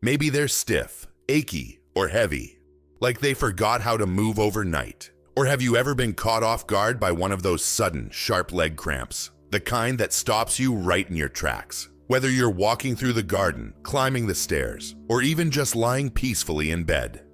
Maybe they're stiff, achy, or heavy, like they forgot how to move overnight. Or have you ever been caught off guard by one of those sudden, sharp leg cramps? The kind that stops you right in your tracks. Whether you're walking through the garden, climbing the stairs, or even just lying peacefully in bed.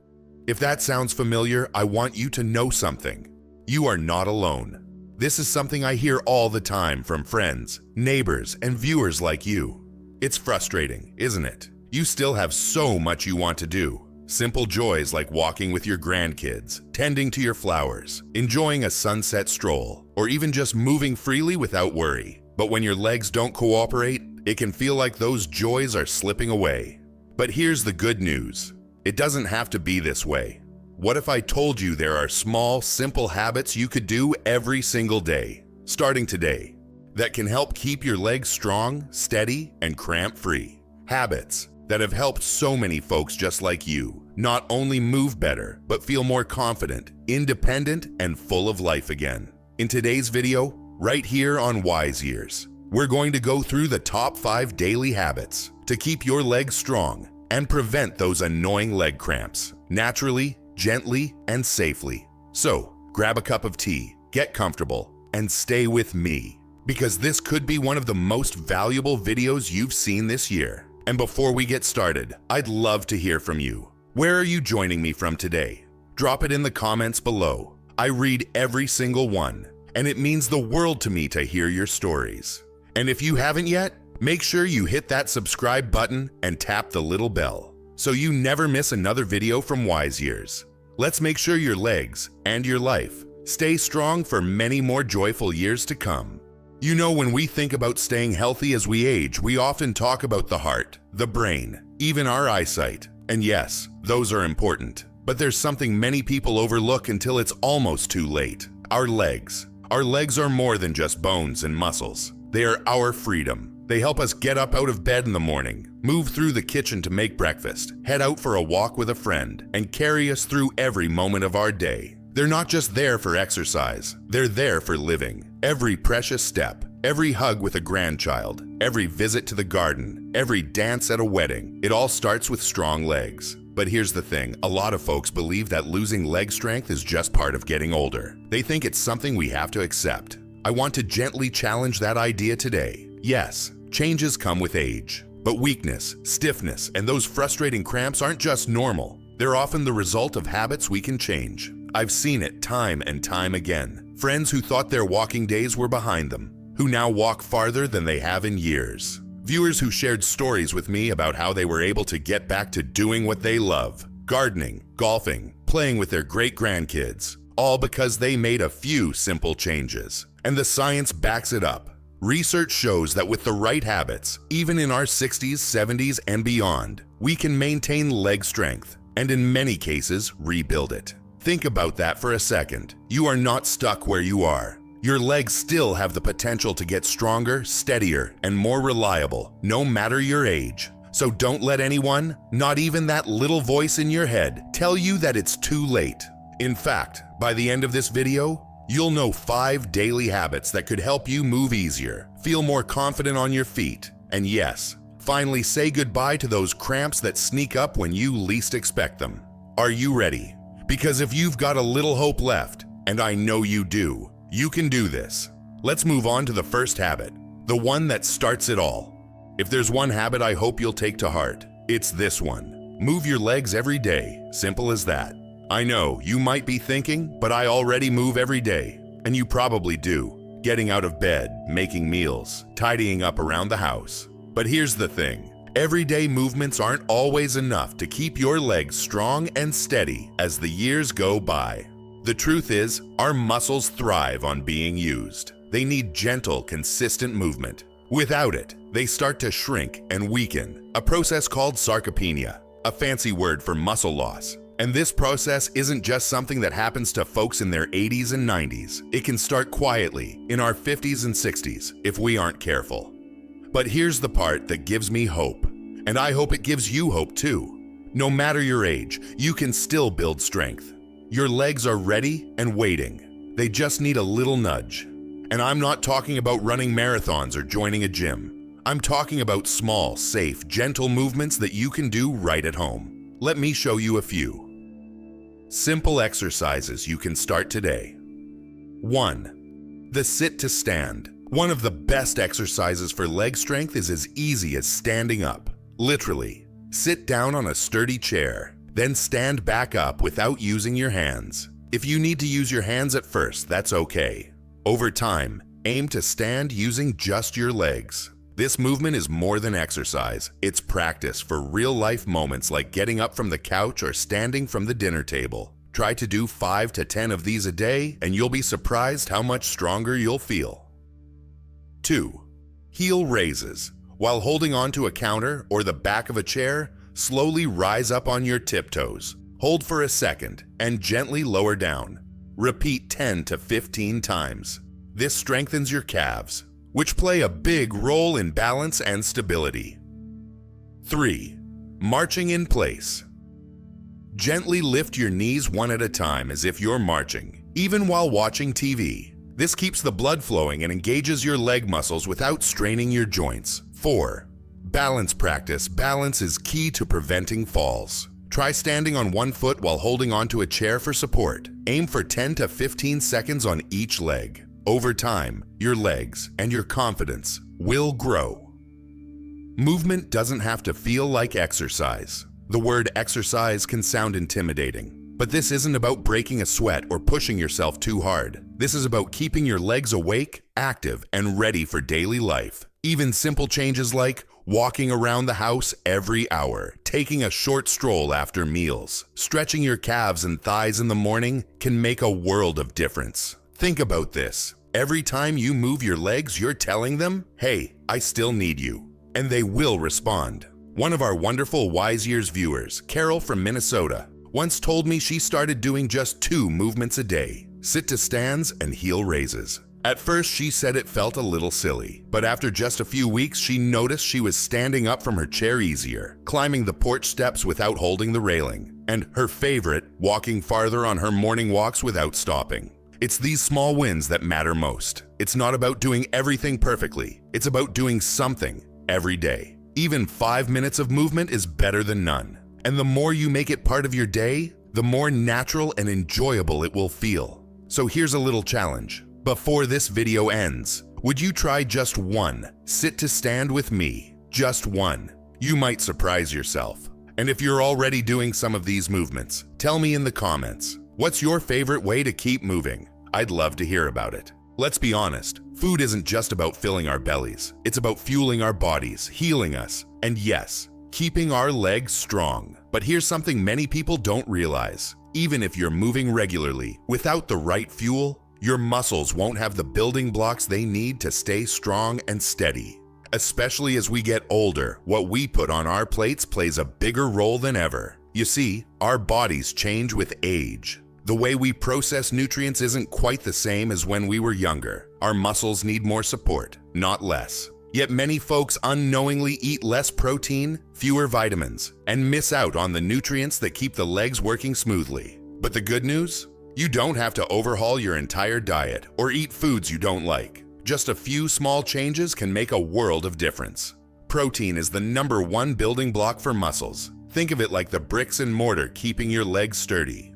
If that sounds familiar, I want you to know something. You are not alone. This is something I hear all the time from friends, neighbors, and viewers like you. It's frustrating, isn't it? You still have so much you want to do. Simple joys like walking with your grandkids, tending to your flowers, enjoying a sunset stroll, or even just moving freely without worry. But when your legs don't cooperate, it can feel like those joys are slipping away. But here's the good news. It doesn't have to be this way. What if I told you there are small, simple habits you could do every single day, starting today, that can help keep your legs strong, steady, and cramp-free? Habits that have helped so many folks just like you not only move better, but feel more confident, independent, and full of life again. In today's video, right here on Wise Years, we're going to go through the top 5 daily habits to keep your legs strong and prevent those annoying leg cramps naturally, gently, and safely. So, grab a cup of tea, get comfortable, and stay with me, because this could be one of the most valuable videos you've seen this year. And before we get started, I'd love to hear from you. Where are you joining me from today? Drop it in the comments below. I read every single one, and it means the world to me to hear your stories. And if you haven't yet, make sure you hit that subscribe button and tap the little bell so you never miss another video from Wise Years. Let's make sure your legs and your life stay strong for many more joyful years to come. You know, when we think about staying healthy as we age, we often talk about the heart, the brain, even our eyesight. And yes, those are important. But there's something many people overlook until it's almost too late. Our legs. Our legs are more than just bones and muscles. They are our freedom. They help us get up out of bed in the morning, move through the kitchen to make breakfast, head out for a walk with a friend, and carry us through every moment of our day. They're not just there for exercise, they're there for living. Every precious step, every hug with a grandchild, every visit to the garden, every dance at a wedding, it all starts with strong legs. But here's the thing, a lot of folks believe that losing leg strength is just part of getting older. They think it's something we have to accept. I want to gently challenge that idea today. Yes, changes come with age, but weakness, stiffness, and those frustrating cramps aren't just normal. They're often the result of habits we can change. I've seen it time and time again. Friends who thought their walking days were behind them, who now walk farther than they have in years. Viewers who shared stories with me about how they were able to get back to doing what they love, gardening, golfing, playing with their great-grandkids, all because they made a few simple changes. And the science backs it up. Research shows that with the right habits, even in our 60s, 70s, and beyond, we can maintain leg strength, and in many cases, rebuild it. Think about that for a second. You are not stuck where you are. Your legs still have the potential to get stronger, steadier, and more reliable, no matter your age. So don't let anyone, not even that little voice in your head, tell you that it's too late. In fact, by the end of this video, you'll know 5 daily habits that could help you move easier, feel more confident on your feet, and yes, finally say goodbye to those cramps that sneak up when you least expect them. Are you ready? Because if you've got a little hope left, and I know you do, you can do this. Let's move on to the first habit, the one that starts it all. If there's one habit I hope you'll take to heart, it's this one. Move your legs every day, simple as that. I know, you might be thinking, but I already move every day. And you probably do. Getting out of bed, making meals, tidying up around the house. But here's the thing. Everyday movements aren't always enough to keep your legs strong and steady as the years go by. The truth is, our muscles thrive on being used. They need gentle, consistent movement. Without it, they start to shrink and weaken, a process called sarcopenia, a fancy word for muscle loss. And this process isn't just something that happens to folks in their 80s and 90s. It can start quietly in our 50s and 60s if we aren't careful. But here's the part that gives me hope, and I hope it gives you hope too. No matter your age, you can still build strength. Your legs are ready and waiting. They just need a little nudge. And I'm not talking about running marathons or joining a gym. I'm talking about small, safe, gentle movements that you can do right at home. Let me show you a few. Simple exercises you can start today. 1. The sit to stand. One of the best exercises for leg strength is as easy as standing up. Literally, sit down on a sturdy chair, then stand back up without using your hands. If you need to use your hands at first, that's okay. Over time, aim to stand using just your legs. This movement is more than exercise. It's practice for real-life moments like getting up from the couch or standing from the dinner table. Try to do 5 to 10 of these a day, and you'll be surprised how much stronger you'll feel. 2. Heel raises. While holding onto a counter or the back of a chair, slowly rise up on your tiptoes. Hold for a second and gently lower down. Repeat 10 to 15 times. This strengthens your calves, which play a big role in balance and stability. 3. Marching in place. Gently lift your knees one at a time as if you're marching, even while watching TV. This keeps the blood flowing and engages your leg muscles without straining your joints. 4. Balance practice. Balance is key to preventing falls. Try standing on one foot while holding onto a chair for support. Aim for 10 to 15 seconds on each leg. Over time, your legs and your confidence will grow. Movement doesn't have to feel like exercise. The word exercise can sound intimidating, but this isn't about breaking a sweat or pushing yourself too hard. This is about keeping your legs awake, active, and ready for daily life. Even simple changes like walking around the house every hour, taking a short stroll after meals, stretching your calves and thighs in the morning can make a world of difference. Think about this. Every time you move your legs, you're telling them, hey, I still need you. And they will respond. One of our wonderful Wise Years viewers, Carol from Minnesota, once told me she started doing just 2 movements a day, sit to stands and heel raises. At first, she said it felt a little silly, but after just a few weeks, she noticed she was standing up from her chair easier, climbing the porch steps without holding the railing, and her favorite, walking farther on her morning walks without stopping. It's these small wins that matter most. It's not about doing everything perfectly. It's about doing something every day. Even 5 minutes of movement is better than none. And the more you make it part of your day, the more natural and enjoyable it will feel. So here's a little challenge. Before this video ends, would you try just 1 sit to stand with me? Just 1. You might surprise yourself. And if you're already doing some of these movements, tell me in the comments. What's your favorite way to keep moving? I'd love to hear about it. Let's be honest, food isn't just about filling our bellies. It's about fueling our bodies, healing us, and yes, keeping our legs strong. But here's something many people don't realize. Even if you're moving regularly, without the right fuel, your muscles won't have the building blocks they need to stay strong and steady. Especially as we get older, what we put on our plates plays a bigger role than ever. You see, our bodies change with age. The way we process nutrients isn't quite the same as when we were younger. Our muscles need more support, not less. Yet many folks unknowingly eat less protein, fewer vitamins, and miss out on the nutrients that keep the legs working smoothly. But the good news? You don't have to overhaul your entire diet or eat foods you don't like. Just a few small changes can make a world of difference. Protein is the #1 building block for muscles. Think of it like the bricks and mortar keeping your legs sturdy.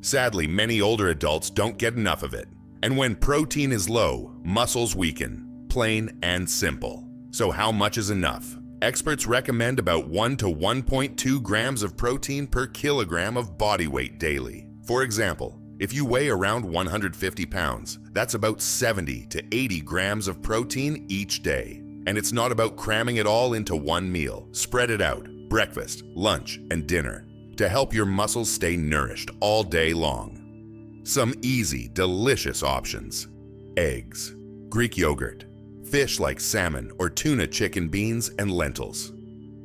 Sadly, many older adults don't get enough of it. And when protein is low, muscles weaken. Plain and simple. So how much is enough? Experts recommend about 1 to 1.2 grams of protein per kilogram of body weight daily. For example, if you weigh around 150 pounds, that's about 70 to 80 grams of protein each day. And it's not about cramming it all into one meal. Spread it out, breakfast, lunch, and dinner, to help your muscles stay nourished all day long. Some easy, delicious options. Eggs, Greek yogurt, fish like salmon or tuna, chicken, beans, and lentils.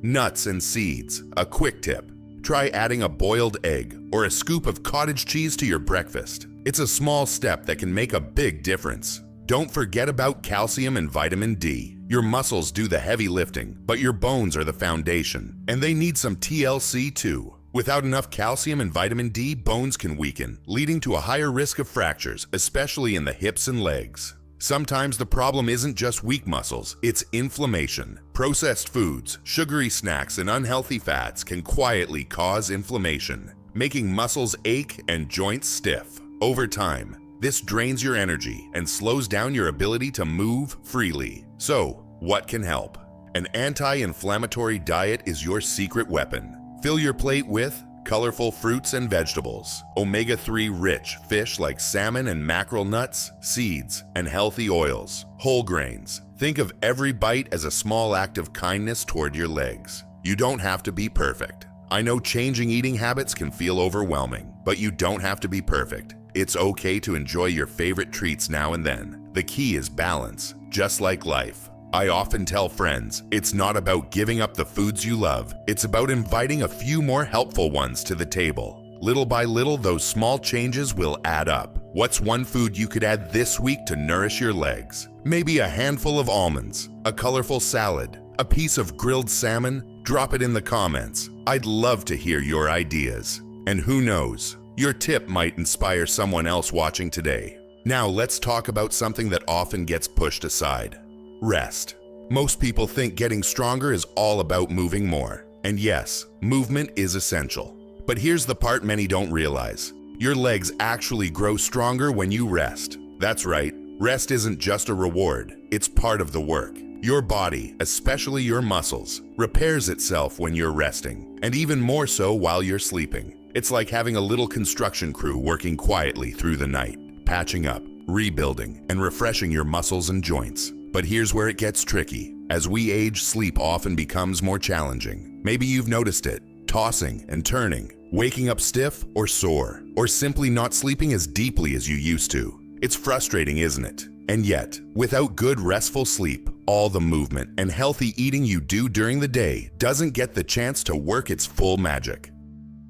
Nuts and seeds, a quick tip. Try adding a boiled egg or a scoop of cottage cheese to your breakfast. It's a small step that can make a big difference. Don't forget about calcium and vitamin D. Your muscles do the heavy lifting, but your bones are the foundation, and they need some TLC too. Without enough calcium and vitamin D, bones can weaken, leading to a higher risk of fractures, especially in the hips and legs. Sometimes the problem isn't just weak muscles, it's inflammation. Processed foods, sugary snacks, and unhealthy fats can quietly cause inflammation, making muscles ache and joints stiff. Over time, this drains your energy and slows down your ability to move freely. So, what can help? An anti-inflammatory diet is your secret weapon. Fill your plate with colorful fruits and vegetables, omega-3 rich fish like salmon and mackerel nuts, seeds, and healthy oils, whole grains. Think of every bite as a small act of kindness toward your legs. You don't have to be perfect. I know changing eating habits can feel overwhelming, but you don't have to be perfect. It's okay to enjoy your favorite treats now and then. The key is balance, just like life. I often tell friends, it's not about giving up the foods you love, it's about inviting a few more helpful ones to the table. Little by little, those small changes will add up. What's one food you could add this week to nourish your legs? Maybe a handful of almonds, a colorful salad, a piece of grilled salmon? Drop it in the comments. I'd love to hear your ideas. And who knows, your tip might inspire someone else watching today. Now let's talk about something that often gets pushed aside. Rest. Most people think getting stronger is all about moving more. And yes, movement is essential. But here's the part many don't realize. Your legs actually grow stronger when you rest. That's right, rest isn't just a reward, it's part of the work. Your body, especially your muscles, repairs itself when you're resting, and even more so while you're sleeping. It's like having a little construction crew working quietly through the night, patching up, rebuilding, and refreshing your muscles and joints. But here's where it gets tricky. As we age, sleep often becomes more challenging. Maybe you've noticed it, tossing and turning, waking up stiff or sore, or simply not sleeping as deeply as you used to. It's frustrating, isn't it? And yet, without good restful sleep, all the movement and healthy eating you do during the day doesn't get the chance to work its full magic.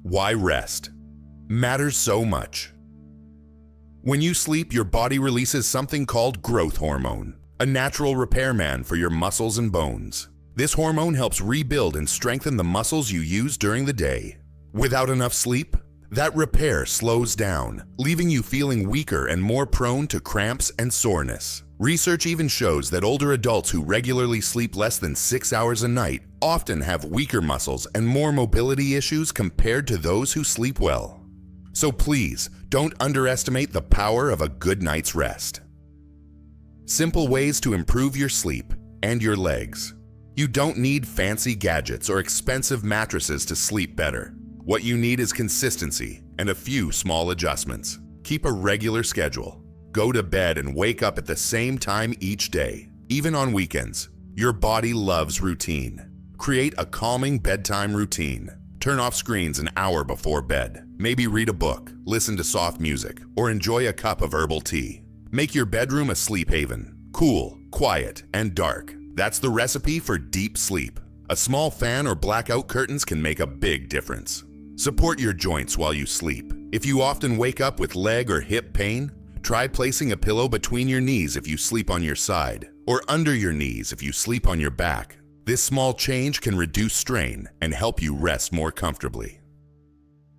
Why rest matters so much. When you sleep, your body releases something called growth hormone, a natural repairman for your muscles and bones. This hormone helps rebuild and strengthen the muscles you use during the day. Without enough sleep, that repair slows down, leaving you feeling weaker and more prone to cramps and soreness. Research even shows that older adults who regularly sleep less than 6 hours a night often have weaker muscles and more mobility issues compared to those who sleep well. So please, don't underestimate the power of a good night's rest. Simple ways to improve your sleep and your legs. You don't need fancy gadgets or expensive mattresses to sleep better. What you need is consistency and a few small adjustments. Keep a regular schedule. Go to bed and wake up at the same time each day, even on weekends. Your body loves routine. Create a calming bedtime routine. Turn off screens an hour before bed. Maybe read a book, listen to soft music, or enjoy a cup of herbal tea. Make your bedroom a sleep haven. Cool, quiet, and dark. That's the recipe for deep sleep. A small fan or blackout curtains can make a big difference. Support your joints while you sleep. If you often wake up with leg or hip pain, try placing a pillow between your knees if you sleep on your side, or under your knees if you sleep on your back. This small change can reduce strain and help you rest more comfortably.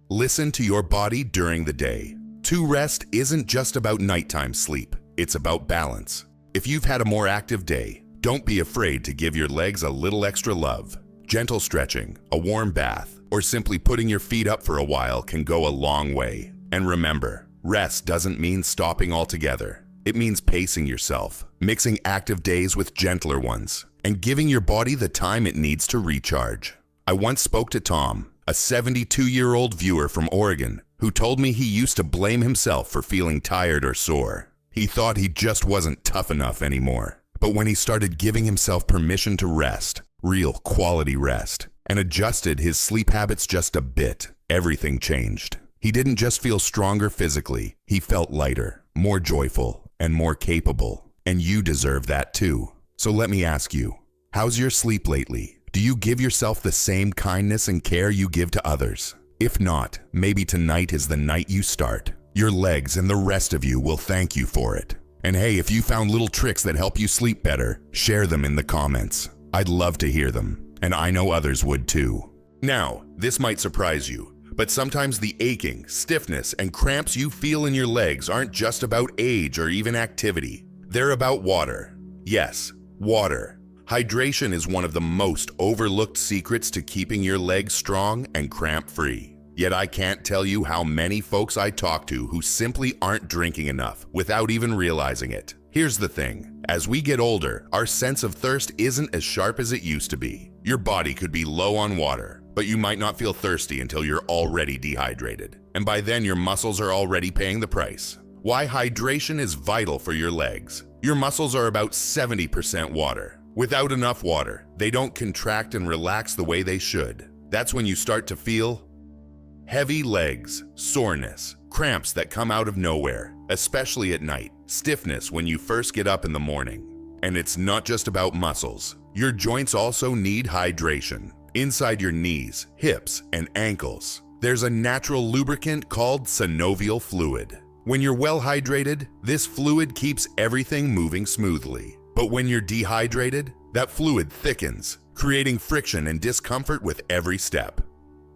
Listen to your body during the day. True rest isn't just about nighttime sleep, it's about balance. If you've had a more active day, don't be afraid to give your legs a little extra love. Gentle stretching, a warm bath, or simply putting your feet up for a while can go a long way. And remember, rest doesn't mean stopping altogether. It means pacing yourself, mixing active days with gentler ones, and giving your body the time it needs to recharge. I once spoke to Tom, a 72-year-old viewer from Oregon, who told me he used to blame himself for feeling tired or sore. He thought he just wasn't tough enough anymore. But when he started giving himself permission to rest, real quality rest, and adjusted his sleep habits just a bit, everything changed. He didn't just feel stronger physically, he felt lighter, more joyful, and more capable. And you deserve that too. So let me ask you, how's your sleep lately? Do you give yourself the same kindness and care you give to others? If not, maybe tonight is the night you start. Your legs and the rest of you will thank you for it. And hey, if you found little tricks that help you sleep better, share them in the comments. I'd love to hear them, and I know others would too. Now, this might surprise you, but sometimes the aching, stiffness, and cramps you feel in your legs aren't just about age or even activity. They're about water. Yes, water. Hydration is one of the most overlooked secrets to keeping your legs strong and cramp-free. Yet I can't tell you how many folks I talk to who simply aren't drinking enough without even realizing it. Here's the thing, as we get older, our sense of thirst isn't as sharp as it used to be. Your body could be low on water, but you might not feel thirsty until you're already dehydrated. And by then your muscles are already paying the price. Why hydration is vital for your legs. Your muscles are about 70% water. Without enough water, they don't contract and relax the way they should. That's when you start to feel heavy legs, soreness, cramps that come out of nowhere, especially at night, stiffness when you first get up in the morning. And it's not just about muscles. Your joints also need hydration. Inside your knees, hips, and ankles, there's a natural lubricant called synovial fluid. When you're well hydrated, this fluid keeps everything moving smoothly. But when you're dehydrated, that fluid thickens, creating friction and discomfort with every step.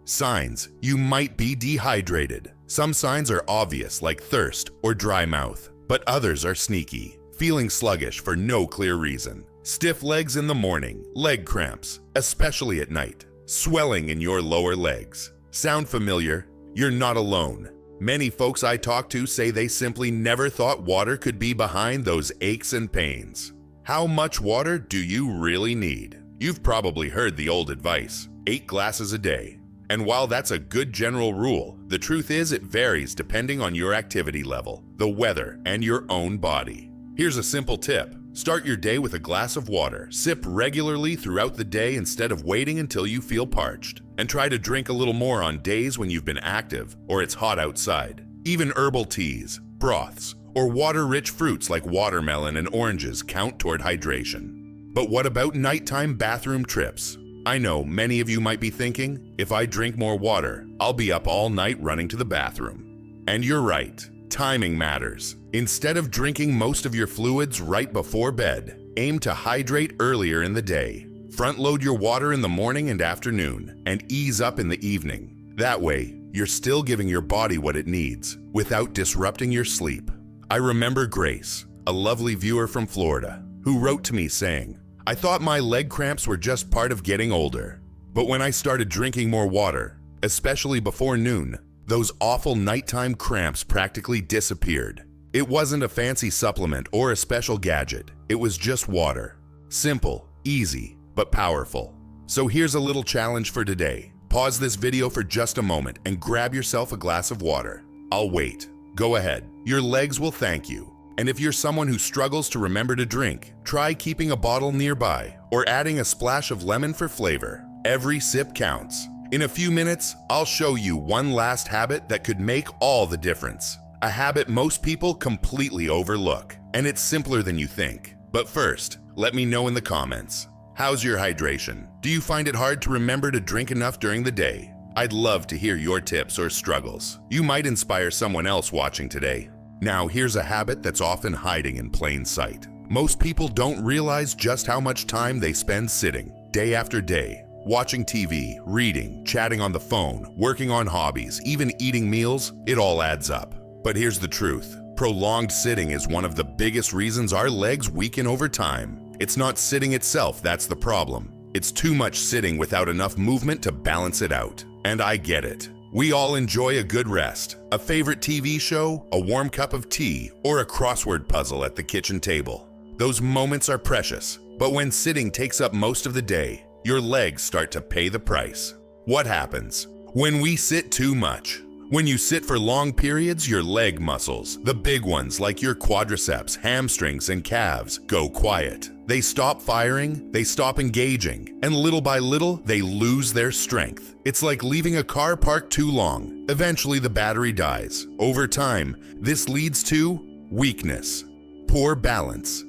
Signs: you might be dehydrated. Some signs are obvious, like thirst or dry mouth, but others are sneaky. Feeling sluggish for no clear reason. Stiff legs in the morning, leg cramps, especially at night. Swelling in your lower legs. Sound familiar? You're not alone. Many folks I talk to say they simply never thought water could be behind those aches and pains. How much water do you really need? You've probably heard the old advice, 8 glasses a day. And while that's a good general rule, the truth is it varies depending on your activity level, the weather, and your own body. Here's a simple tip. Start your day with a glass of water. Sip regularly throughout the day instead of waiting until you feel parched. And try to drink a little more on days when you've been active or it's hot outside. Even herbal teas, broths, or water-rich fruits like watermelon and oranges count toward hydration. But what about nighttime bathroom trips? I know many of you might be thinking, if I drink more water, I'll be up all night running to the bathroom. And you're right, timing matters. Instead of drinking most of your fluids right before bed, aim to hydrate earlier in the day. Front load your water in the morning and afternoon, and ease up in the evening. That way, you're still giving your body what it needs, without disrupting your sleep. I remember Grace, a lovely viewer from Florida, who wrote to me saying, "I thought my leg cramps were just part of getting older. But when I started drinking more water, especially before noon, those awful nighttime cramps practically disappeared. It wasn't a fancy supplement or a special gadget. It was just water. Simple, easy, but powerful." So here's a little challenge for today. Pause this video for just a moment and grab yourself a glass of water. I'll wait. Go ahead. Your legs will thank you. And if you're someone who struggles to remember to drink, try keeping a bottle nearby or adding a splash of lemon for flavor. Every sip counts. In a few minutes, I'll show you one last habit that could make all the difference. A habit most people completely overlook, and it's simpler than you think. But first, let me know in the comments. How's your hydration? Do you find it hard to remember to drink enough during the day? I'd love to hear your tips or struggles. You might inspire someone else watching today. Now, here's a habit that's often hiding in plain sight. Most people don't realize just how much time they spend sitting, day after day, watching TV, reading, chatting on the phone, working on hobbies, even eating meals. It all adds up. But here's the truth. Prolonged sitting is one of the biggest reasons our legs weaken over time. It's not sitting itself that's the problem. It's too much sitting without enough movement to balance it out. And I get it. We all enjoy a good rest, a favorite TV show, a warm cup of tea, or a crossword puzzle at the kitchen table. Those moments are precious, but when sitting takes up most of the day, your legs start to pay the price. What happens when we sit too much? When you sit for long periods, your leg muscles, the big ones like your quadriceps, hamstrings, and calves, go quiet. They stop firing, they stop engaging, and little by little, they lose their strength. It's like leaving a car parked too long. Eventually, the battery dies. Over time, this leads to weakness, poor balance,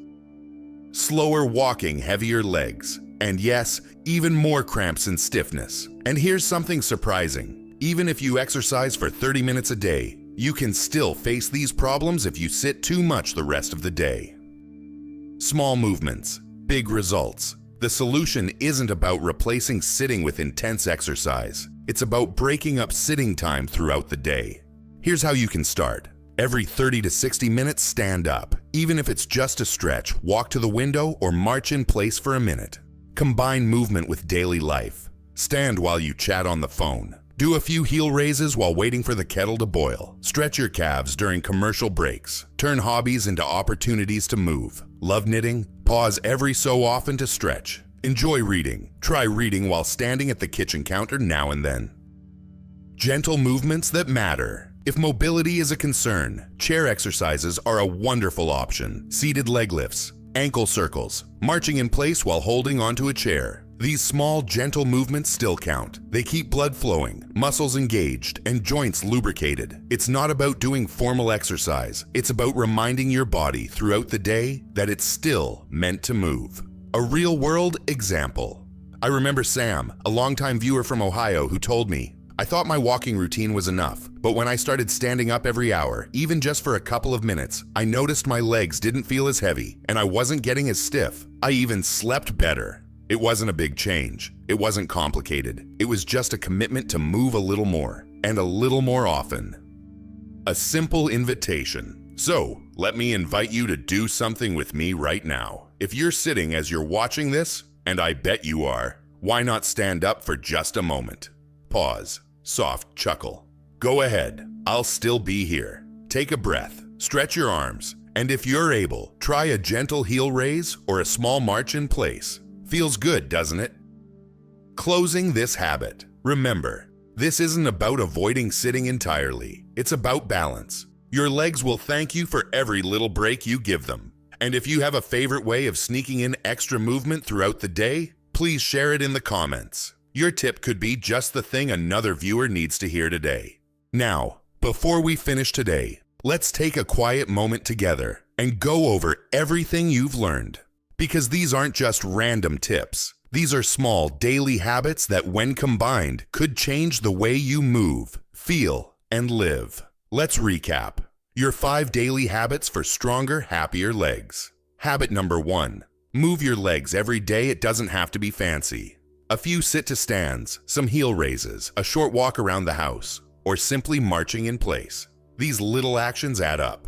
slower walking, heavier legs, and yes, even more cramps and stiffness. And here's something surprising. Even if you exercise for 30 minutes a day, you can still face these problems if you sit too much the rest of the day. Small movements, big results. The solution isn't about replacing sitting with intense exercise. It's about breaking up sitting time throughout the day. Here's how you can start. Every 30 to 60 minutes, stand up. Even if it's just a stretch, walk to the window or march in place for a minute. Combine movement with daily life. Stand while you chat on the phone. Do a few heel raises while waiting for the kettle to boil. Stretch your calves during commercial breaks. Turn hobbies into opportunities to move. Love knitting? Pause every so often to stretch. Enjoy reading. Try reading while standing at the kitchen counter now and then. Gentle movements that matter. If mobility is a concern, chair exercises are a wonderful option. Seated leg lifts, ankle circles, marching in place while holding onto a chair. These small, gentle movements still count. They keep blood flowing, muscles engaged, and joints lubricated. It's not about doing formal exercise. It's about reminding your body throughout the day that it's still meant to move. A real-world example. I remember Sam, a longtime viewer from Ohio, who told me, "I thought my walking routine was enough, but when I started standing up every hour, even just for a couple of minutes, I noticed my legs didn't feel as heavy, and I wasn't getting as stiff. I even slept better." It wasn't a big change. It wasn't complicated. It was just a commitment to move a little more, and a little more often. A simple invitation. So, let me invite you to do something with me right now. If you're sitting as you're watching this, and I bet you are, why not stand up for just a moment? Pause. Soft chuckle. Go ahead. I'll still be here. Take a breath. Stretch your arms. And if you're able, try a gentle heel raise or a small march in place. Feels good, doesn't it? Closing this habit. Remember, this isn't about avoiding sitting entirely. It's about balance. Your legs will thank you for every little break you give them. And if you have a favorite way of sneaking in extra movement throughout the day, please share it in the comments. Your tip could be just the thing another viewer needs to hear today. Now, before we finish today, let's take a quiet moment together and go over everything you've learned. Because these aren't just random tips. These are small daily habits that, when combined, could change the way you move, feel, and live. Let's recap. Your 5 daily habits for stronger, happier legs. Habit number 1. Move your legs every day. It doesn't have to be fancy. A few sit-to-stands, some heel raises, a short walk around the house, or simply marching in place. These little actions add up.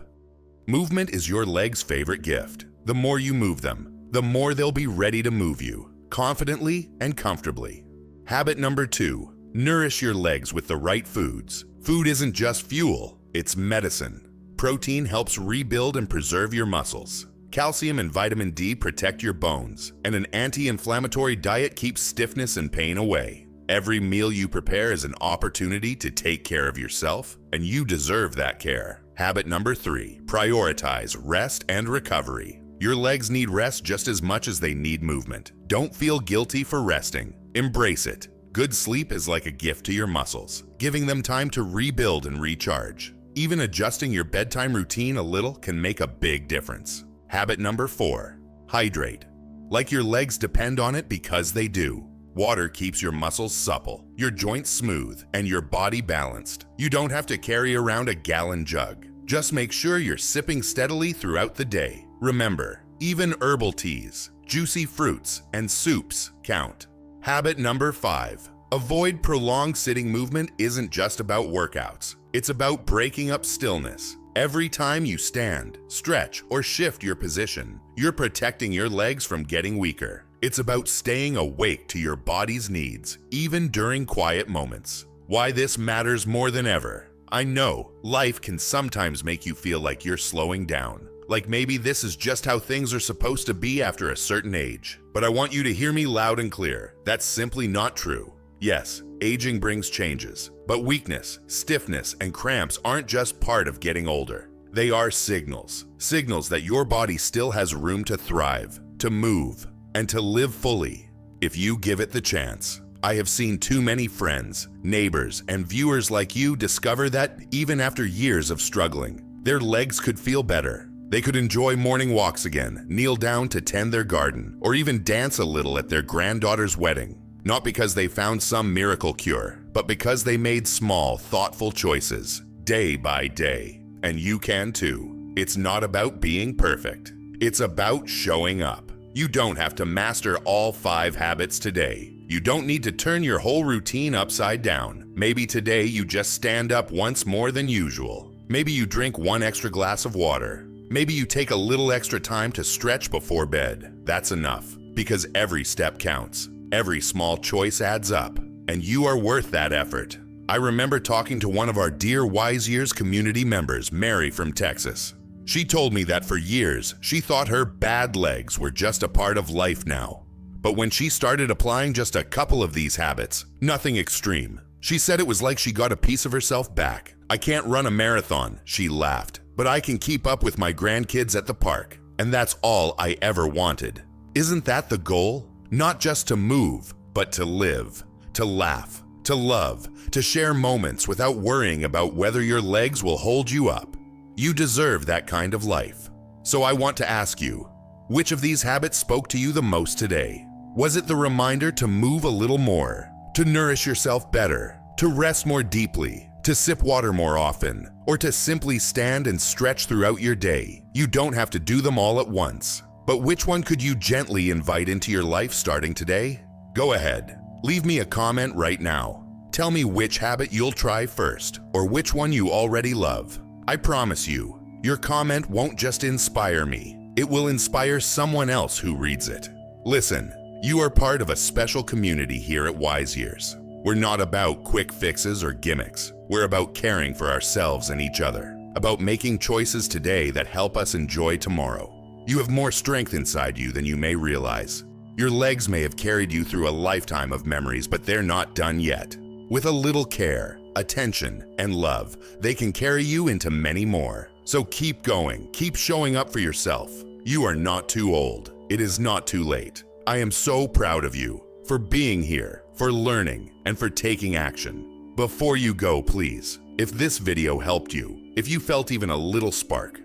Movement is your legs' favorite gift. The more you move them, the more they'll be ready to move you, confidently and comfortably. Habit number 2. Nourish your legs with the right foods. Food isn't just fuel, it's medicine. Protein helps rebuild and preserve your muscles. Calcium and vitamin D protect your bones, and an anti-inflammatory diet keeps stiffness and pain away. Every meal you prepare is an opportunity to take care of yourself, and you deserve that care. Habit number 3. Prioritize rest and recovery. Your legs need rest just as much as they need movement. Don't feel guilty for resting. Embrace it. Good sleep is like a gift to your muscles, giving them time to rebuild and recharge. Even adjusting your bedtime routine a little can make a big difference. Habit number 4. Hydrate. Like your legs depend on it because they do. Water keeps your muscles supple, your joints smooth, and your body balanced. You don't have to carry around a gallon jug. Just make sure you're sipping steadily throughout the day. Remember, even herbal teas, juicy fruits, and soups count. Habit number 5. Avoid prolonged sitting. Movement isn't just about workouts. It's about breaking up stillness. Every time you stand, stretch, or shift your position, you're protecting your legs from getting weaker. It's about staying awake to your body's needs, even during quiet moments. Why this matters more than ever. I know life can sometimes make you feel like you're slowing down. Like maybe this is just how things are supposed to be after a certain age. But I want you to hear me loud and clear. That's simply not true. Yes, aging brings changes, but weakness, stiffness, and cramps aren't just part of getting older. They are signals. Signals that your body still has room to thrive, to move, and to live fully, if you give it the chance. I have seen too many friends, neighbors, and viewers like you discover that even after years of struggling, their legs could feel better. They could enjoy morning walks again, kneel down to tend their garden, or even dance a little at their granddaughter's wedding. Not because they found some miracle cure, but because they made small, thoughtful choices, day by day. And you can too. It's not about being perfect. It's about showing up. You don't have to master all 5 habits today. You don't need to turn your whole routine upside down. Maybe today you just stand up once more than usual. Maybe you drink 1 extra glass of water. Maybe you take a little extra time to stretch before bed. That's enough, because every step counts. Every small choice adds up, and you are worth that effort. I remember talking to one of our dear Wise Years community members, Mary from Texas. She told me that for years, she thought her bad legs were just a part of life now. But when she started applying just a couple of these habits, nothing extreme, she said it was like she got a piece of herself back. I can't run a marathon, she laughed, but I can keep up with my grandkids at the park, and that's all I ever wanted. Isn't that the goal? Not just to move, but to live, to laugh, to love, to share moments without worrying about whether your legs will hold you up. You deserve that kind of life. So I want to ask you, which of these habits spoke to you the most today? Was it the reminder to move a little more, to nourish yourself better, to rest more deeply, to sip water more often, or to simply stand and stretch throughout your day? You don't have to do them all at once. But which one could you gently invite into your life starting today? Go ahead, leave me a comment right now. Tell me which habit you'll try first, or which one you already love. I promise you, your comment won't just inspire me, it will inspire someone else who reads it. Listen, you are part of a special community here at Wise Years. We're not about quick fixes or gimmicks. We're about caring for ourselves and each other, about making choices today that help us enjoy tomorrow. You have more strength inside you than you may realize. Your legs may have carried you through a lifetime of memories, but they're not done yet. With a little care, attention, and love, they can carry you into many more. So keep going, keep showing up for yourself. You are not too old. It is not too late. I am so proud of you for being here, for learning, and for taking action. Before you go, please, if this video helped you, if you felt even a little spark,